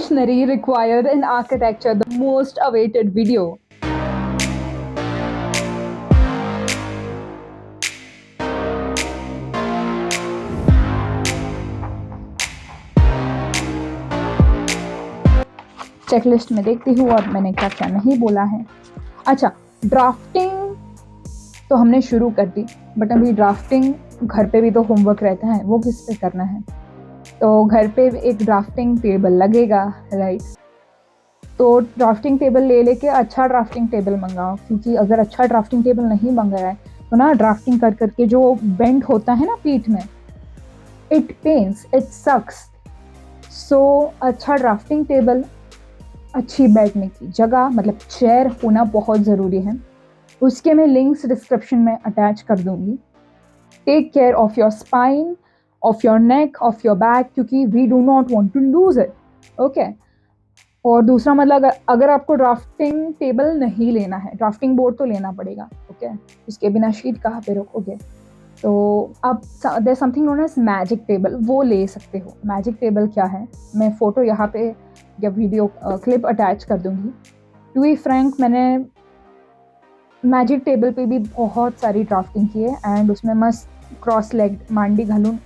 Stationery required in architecture, the most awaited video. Checklist में देखती हूँ और मैंने क्या क्या नहीं बोला है। अच्छा, ड्राफ्टिंग तो हमने शुरू कर दी, बट अभी ड्राफ्टिंग घर पे भी तो होमवर्क रहता है, वो किस पे करना है? तो घर पे एक ड्राफ्टिंग टेबल लगेगा, राइट? तो ड्राफ्टिंग टेबल ले लेके अच्छा ड्राफ्टिंग टेबल मंगाओ, क्योंकि अगर अच्छा ड्राफ्टिंग टेबल नहीं मंगाया है तो ना ड्राफ्टिंग कर करके जो बेंड होता है ना पीठ में, इट पेन्स, इट सक्स। सो अच्छा ड्राफ्टिंग टेबल, अच्छी बैठने की जगह मतलब चेयर होना बहुत ज़रूरी है। उसके मैं लिंक्स डिस्क्रिप्शन में अटैच कर दूंगी। Take care of your spine, of your neck, of your back, क्योंकि we do not want to lose it, okay. और दूसरा मतलब अगर आपको ड्राफ्टिंग टेबल नहीं लेना है, ड्राफ्टिंग बोर्ड तो लेना पड़ेगा, ओके। इसके बिना शीट कहाँ पे रखोगे? तो आप there something known as magic table, वो ले सकते हो। मैजिक टेबल क्या है, मैं फ़ोटो यहाँ पे या वीडियो क्लिप अटैच कर दूँगी। टू बी फ्रैंक, मैंने मैजिक टेबल पे भी बहुत सारी ड्राफ्टिंग की है, एंड उसमें मस्त क्रॉस लेग मांडी घालून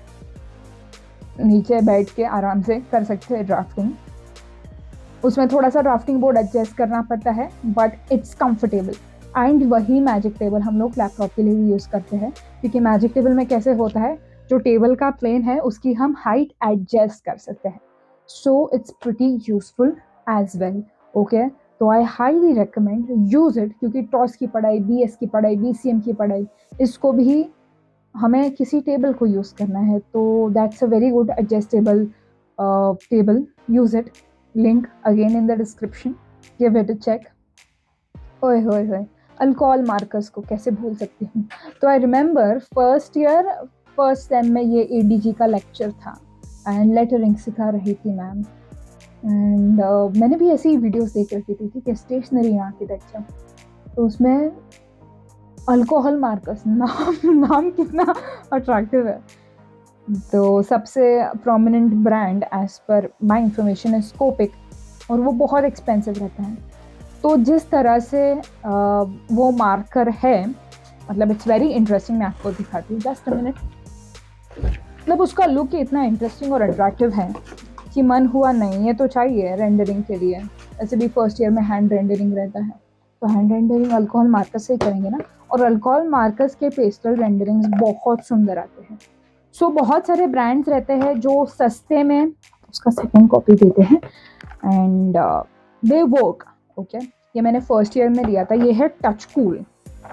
नीचे बैठ के आराम से कर सकते हैं ड्राफ्टिंग। उसमें थोड़ा सा ड्राफ्टिंग बोर्ड एडजस्ट करना पड़ता है, बट इट्स कंफर्टेबल। एंड वही मैजिक टेबल हम लोग लैपटॉप के लिए भी यूज़ करते हैं, क्योंकि मैजिक टेबल में कैसे होता है, जो टेबल का प्लेन है उसकी हम हाइट एडजस्ट कर सकते हैं। So it's pretty useful as well, okay. तो I highly recommend use it, क्योंकि टॉस की पढ़ाई, बीएस की पढ़ाई, बीसीएम की पढ़ाई, इसको भी हमें किसी टेबल को यूज़ करना है। तो that's a very good adjustable table, use it. Link again in the description, give it a check. ओए होए होए, अल्कोहल मार्कर्स को कैसे भूल सकती हूँ। तो I remember first year first sem में ये एडीजी का लेक्चर था, एंड लेटरिंग सिखा रही थी मैम। एंड मैंने भी ऐसी वीडियोस देख रखी थी कि स्टेशनरी आर्किटेक्चर, तो उसमें अल्कोहल मार्कर्स, नाम कितना अट्रैक्टिव है। तो सबसे prominent brand as per my information is कोपिक, और वो बहुत एक्सपेंसिव रहता है। तो जिस तरह से वो मार्कर है, मतलब इट्स वेरी इंटरेस्टिंग, मैं आपको दिखाती हूँ, जस्ट अ मिनट। मतलब उसका लुक इतना इंटरेस्टिंग और अट्रैक्टिव है कि मन हुआ नहीं, ये तो चाहिए रेंडरिंग के लिए। ऐसे भी फर्स्ट ईयर में हैंड रेंडरिंग रहता है, तो हैंड रेंडरिंग अल्कोहल मार्कर्स से करेंगे ना, और अल्कोहल मार्कर्स के पेस्टल रेंडरिंग्स बहुत सुंदर आते हैं। सो बहुत सारे ब्रांड्स रहते हैं जो सस्ते में उसका सेकेंड कॉपी देते हैं, एंड दे वर्क, ओके। ये मैंने फर्स्ट ईयर में लिया था, ये है टच कूल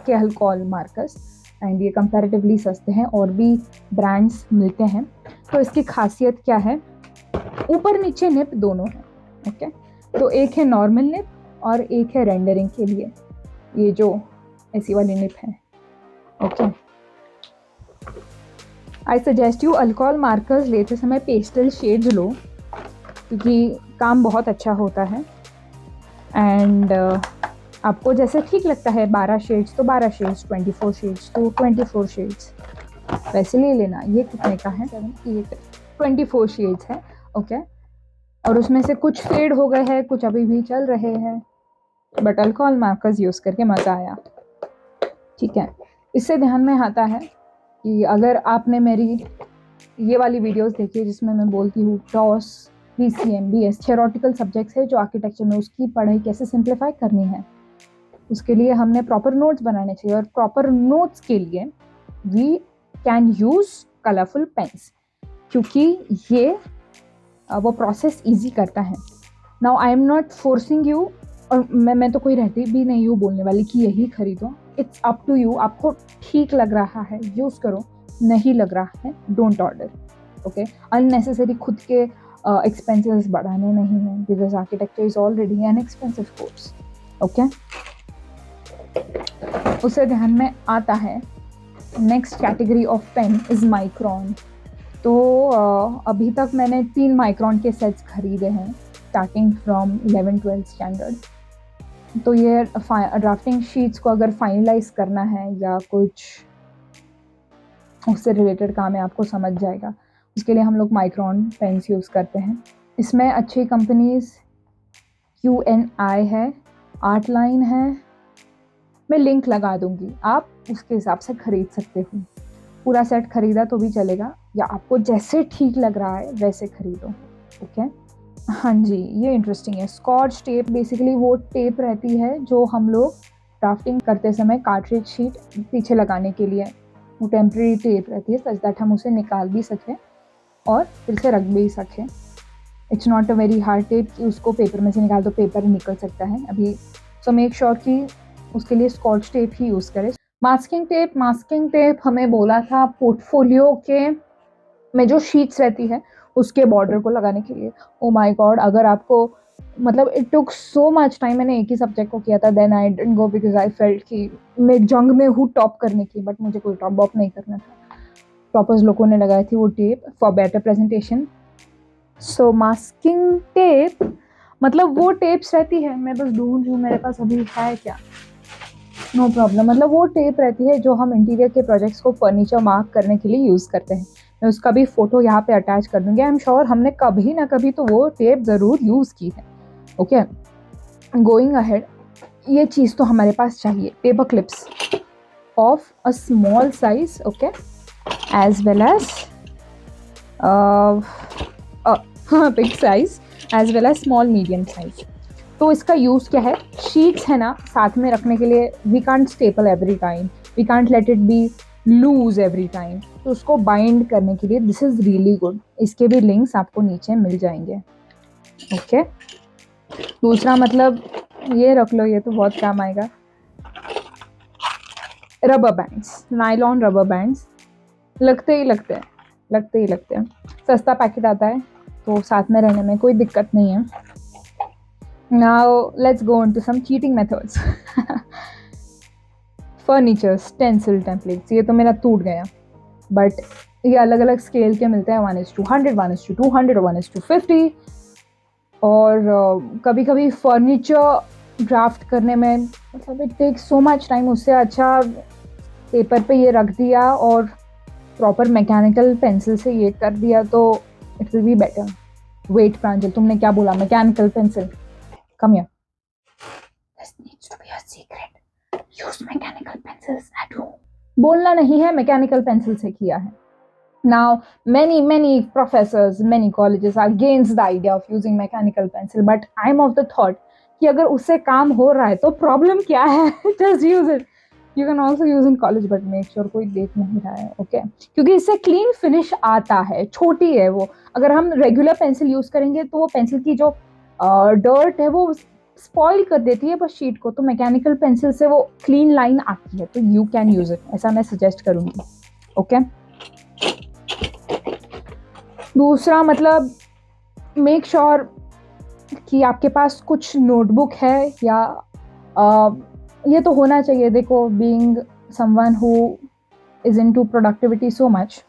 के अल्कोहल मार्कर्स, एंड ये कंपैरेटिवली सस्ते हैं, और भी ब्रांड्स मिलते हैं। तो इसकी खासियत क्या है, ऊपर नीचे निप दोनों है, ओके। तो एक है नॉर्मल निप और एक है रेंडरिंग के लिए, ये जो ऐसी वाली निप है, okay. I suggest you alcohol markers लेते समय पेस्टल शेड्स लो, क्योंकि काम बहुत अच्छा होता है। एंड आपको जैसे ठीक लगता है, 12 शेड्स तो 12 शेड्स, 24 शेड्स तो 24 शेड्स, वैसे ले लेना। ये कितने का है? 7, 8, 24 शेड्स है, ओके। और उसमें से कुछ फेड हो गए हैं, कुछ अभी भी चल रहे हैं, बट अल्कोहल मार्कर्स यूज़ करके मज़ा आया, ठीक है। इससे ध्यान में आता है कि अगर आपने मेरी ये वाली वीडियोस देखी जिसमें मैं बोलती हूँ TOS, BCM, BS theoretical subjects है जो आर्किटेक्चर में, उसकी पढ़ाई कैसे सिंप्लीफाई करनी है, उसके लिए हमने प्रॉपर नोट्स बनाने चाहिए। और प्रॉपर नोट्स के लिए we can use colourful pens, क्योंकि ये वो प्रोसेस ईजी करता है। Now I am not forcing you, और मैं तो कोई रहती भी नहीं हूँ बोलने वाली कि यही खरीदो। इट्स अप टू यू, आपको ठीक लग रहा है यूज़ करो, नहीं लग रहा है डोंट ऑर्डर, ओके। अननेसेसरी खुद के एक्सपेंसेस बढ़ाने नहीं हैं, because architecture is already an expensive course, okay. उसे ध्यान में आता है। Next category of pen is micron. तो अभी तक मैंने 3 माइक्रॉन के सेट्स खरीदे हैं, स्टार्टिंग फ्रॉम 11-12 स्टैंडर्ड। तो ये ड्राफ्टिंग शीट्स को अगर फाइनलाइज करना है या कुछ उससे रिलेटेड काम है, आपको समझ जाएगा, उसके लिए हम लोग माइक्रॉन पेन्स यूज़ करते हैं। इसमें अच्छी कंपनीज QNI है, आर्टलाइन है, मैं लिंक लगा दूंगी, आप उसके हिसाब से खरीद सकते हो। पूरा सेट खरीदा तो भी चलेगा, या आपको जैसे ठीक लग रहा है वैसे खरीदो। ओके, हाँ जी, ये इंटरेस्टिंग है। स्कॉच टेप बेसिकली वो टेप रहती है जो हम लोग ड्राफ्टिंग करते समय कार्ट्रिज शीट पीछे लगाने के लिए, वो टेम्प्रेरी टेप रहती है सच दैट हम उसे निकाल भी सकें और फिर से रख भी सकें। It's not a very hard tape कि उसको पेपर में से निकाल दो पेपर निकल सकता है अभी। सो मेक श्योर कि उसके लिए स्कॉच टेप ही यूज़ करें। मास्किंग टेप हमें बोला था पोर्टफोलियो के में जो शीट्स रहती है उसके बॉर्डर को लगाने के लिए। ओ माय गॉड, अगर आपको मतलब it took so much time, मैंने एक ही सब्जेक्ट को किया था, then I didn't go because I felt कि मैं जंग में हूँ टॉप करने की, बट मुझे कोई टॉप बॉप नहीं करना था। टॉपर्स लोगों ने लगाई थी वो tape for better presentation. So masking tape मतलब वो टेप्स रहती है, मैं बस ढूंढ रही हूँ मेरे पास अभी है क्या। नो प्रॉब्लम, मतलब वो टेप रहती है जो हम इंटीरियर के प्रोजेक्ट्स को फर्नीचर मार्क करने के लिए यूज़ करते हैं। मैं उसका भी फोटो यहाँ पे अटैच कर दूंगी। आई एम श्योर हमने कभी ना कभी तो वो टेप ज़रूर यूज़ की है। ओके, गोइंग अहेड, ये चीज़ तो हमारे पास चाहिए। Paper clips of a small size, okay, as well as big size, as well as small medium size. तो इसका यूज़ क्या है, शीट्स है ना साथ में रखने के लिए, we can't staple every time, we can't let it be loose every time, तो उसको बाइंड करने के लिए दिस इज़ रियली गुड। इसके भी लिंक्स आपको नीचे मिल जाएंगे। ओके, दूसरा मतलब ये रख लो, ये तो बहुत काम आएगा, rubber bands, nylon rubber bands लगते ही लगते हैं। सस्ता पैकेट आता है तो साथ में रहने में कोई दिक्कत नहीं है। Now let's go into some cheating methods. Furniture stencil templates, ये तो मेरा टूट गया, बट ये अलग अलग स्केल के मिलते हैं, 1:100, 1:200, 1:50। और कभी कभी फर्नीचर ड्राफ्ट करने में मतलब it takes so much time, उससे अच्छा पेपर पे ये रख दिया और प्रॉपर मैकेनिकल पेंसिल से ये कर दिया तो it will be better. Wait Pranjal, तुमने क्या बोला? Mechanical pencil, come here, this needs to be a secret, use mechanical pencils at home. बोलना नहीं है, मैकेनिकल पेंसिल से किया है। Now, many professors, many colleges are against the idea of using mechanical pencil, but I'm of the thought कि अगर उससे काम हो रहा है तो प्रॉब्लम क्या है, just use it. You can also use in college, but make sure कोई देख नहीं रहा है, okay? क्योंकि इससे क्लीन फिनिश आता है, छोटी है वो। अगर हम रेगुलर पेंसिल यूज करेंगे तो वो पेंसिल की जो डर्ट है वो स्पॉइल कर देती है बस शीट को, तो मैकेनिकल पेंसिल से वो क्लीन लाइन आती है, तो यू कैन यूज इट, ऐसा मैं सजेस्ट करूंगी। ओके, दूसरा मतलब मेक श्योर कि आपके पास कुछ नोटबुक है या ये तो होना चाहिए। देखो, being someone who is into productivity so much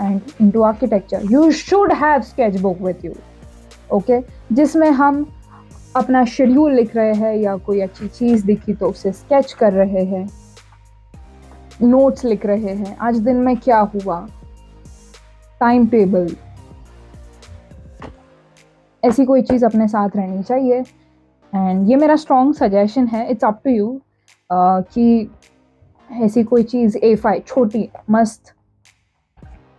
and into architecture, you should have sketch book with you, okay, जिसमें हम अपना शेड्यूल लिख रहे हैं या कोई अच्छी चीज़ दिखी तो उसे स्केच कर रहे हैं, नोट्स लिख रहे हैं, आज दिन में क्या हुआ, टाइम टेबल, ऐसी कोई चीज़ अपने साथ रहनी चाहिए। एंड ये मेरा स्ट्रॉन्ग सजेशन है, इट्स अप टू यू कि ऐसी कोई चीज़ A5 छोटी मस्त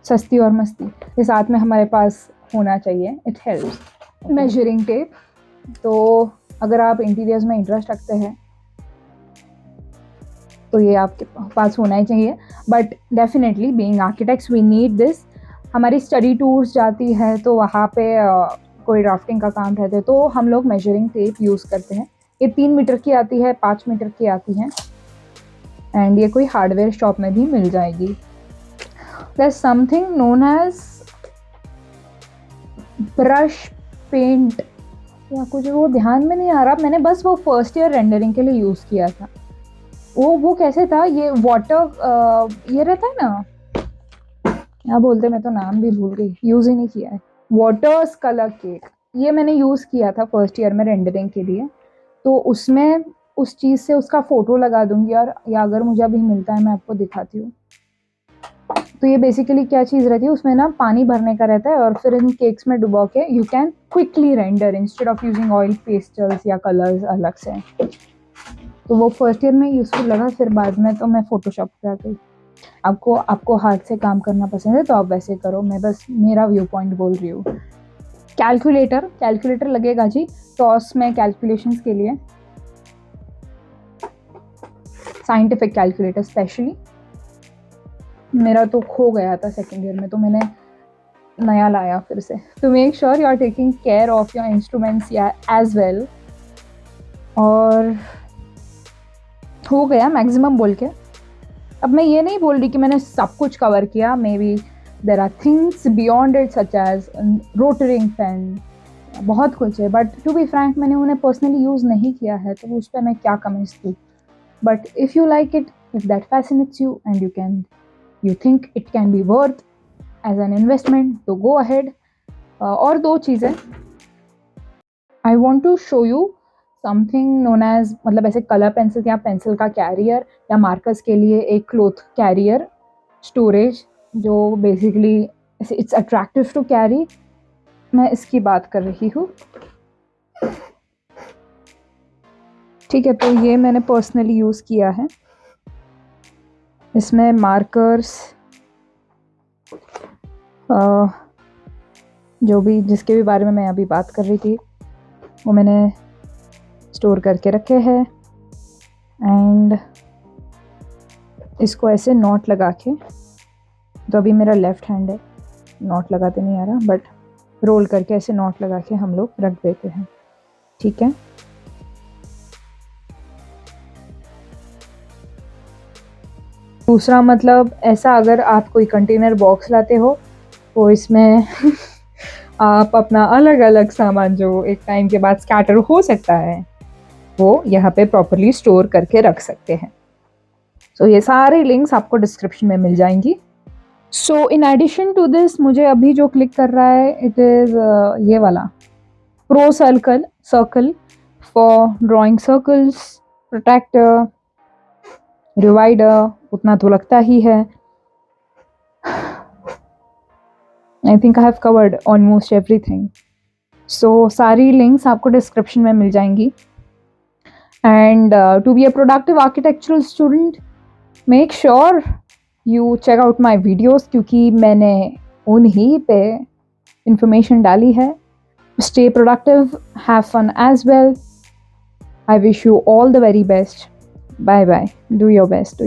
सस्ती और मस्ती ये साथ में हमारे पास होना चाहिए, इट हेल्प्स। मेजरिंग टेप, तो अगर आप इंटीरियर्स में इंटरेस्ट रखते हैं तो ये आपके पास होना ही चाहिए, but definitely being architects we need this. हमारी स्टडी टूर्स जाती है तो वहाँ पे कोई ड्राफ्टिंग का काम रहता है तो हम लोग मेजरिंग टेप यूज़ करते हैं। ये 3 मीटर की आती है, 5 मीटर की आती है, एंड ये कोई हार्डवेयर शॉप में भी मिल जाएगी। There is something known as brush paint या कुछ, वो ध्यान में नहीं आ रहा, मैंने बस वो फर्स्ट ईयर रेंडरिंग के लिए यूज़ किया था। वो कैसे था, ये वाटर ये रहता है ना, क्या बोलते, मैं तो नाम भी भूल गई, यूज़ ही नहीं किया है। वाटर्स कलर केक, ये मैंने यूज़ किया था फर्स्ट ईयर में रेंडरिंग के लिए, तो उसमें उस चीज़ से उसका फ़ोटो लगा दूंगी, और या अगर मुझे अभी मिलता है मैं आपको दिखाती हूँ। तो ये बेसिकली क्या चीज़ रहती है, उसमें ना पानी भरने का रहता है और फिर इन केक्स में डुबो के you can quickly render instead of using oil pastels या कलर्स अलग से। तो वो फर्स्ट ईयर में यूज़फुल लगा, फिर बाद में तो मैं फ़ोटोशॉप पे आ गई। आपको हाथ से काम करना पसंद है तो आप वैसे करो, मैं बस मेरा व्यू पॉइंट बोल रही हूँ। कैलकुलेटर लगेगा जी टॉस में कैलकुलेशंस के लिए, साइंटिफिक कैलकुलेटर स्पेशली। मेरा तो खो गया था सेकेंड ईयर में, तो मैंने नया लाया फिर से। तो make sure you are taking care of your instruments या एज वेल। और हो गया मैक्सिमम बोल के। अब मैं ये नहीं बोल रही कि मैंने सब कुछ कवर किया, maybe there are things beyond it such as Rotring pen, बहुत कुछ है, बट टू बी फ्रैंक मैंने उन्हें पर्सनली यूज़ नहीं किया है, तो उस पर मैं क्या कमेंट्स दूँ। But if you like it, if that fascinates you and you think it can be worth as an investment, तो go ahead। और दो चीज़ें, I want to show you something known as, मतलब ऐसे कलर पेंसिल या pencil का carrier या markers के लिए एक क्लोथ कैरियर स्टोरेज, जो basically it's attractive to carry, मैं इसकी बात कर रही हूँ। ठीक है, तो ये मैंने पर्सनली यूज़ किया है। इसमें मार्कर्स जो भी जिसके भी बारे में मैं अभी बात कर रही थी वो मैंने स्टोर करके रखे हैं। एंड इसको ऐसे नॉट लगा के, तो अभी मेरा लेफ़्ट हैंड है, नॉट लगाते नहीं आ रहा, बट रोल करके ऐसे नॉट लगा के हम लोग रख देते हैं। ठीक है, दूसरा मतलब ऐसा, अगर आप कोई कंटेनर बॉक्स लाते हो तो इसमें आप अपना अलग अलग सामान जो एक टाइम के बाद स्कैटर हो सकता है वो यहाँ पे प्रॉपरली स्टोर करके रख सकते हैं। सो ये सारी लिंक्स आपको डिस्क्रिप्शन में मिल जाएंगी। सो इन एडिशन टू दिस, मुझे अभी जो क्लिक कर रहा है इट इज़ ये वाला pro circle for drawing circles, protractor, divider, उतना तो लगता ही है। I think I have covered almost everything. So सारी लिंक्स आपको डिस्क्रिप्शन में मिल जाएंगी। And to be a productive architectural student, make sure you check out my videos, क्योंकि मैंने उन्हीं पे इंफॉर्मेशन डाली है। Stay productive, have fun as well. I wish you all the very best. Bye bye. Do your best.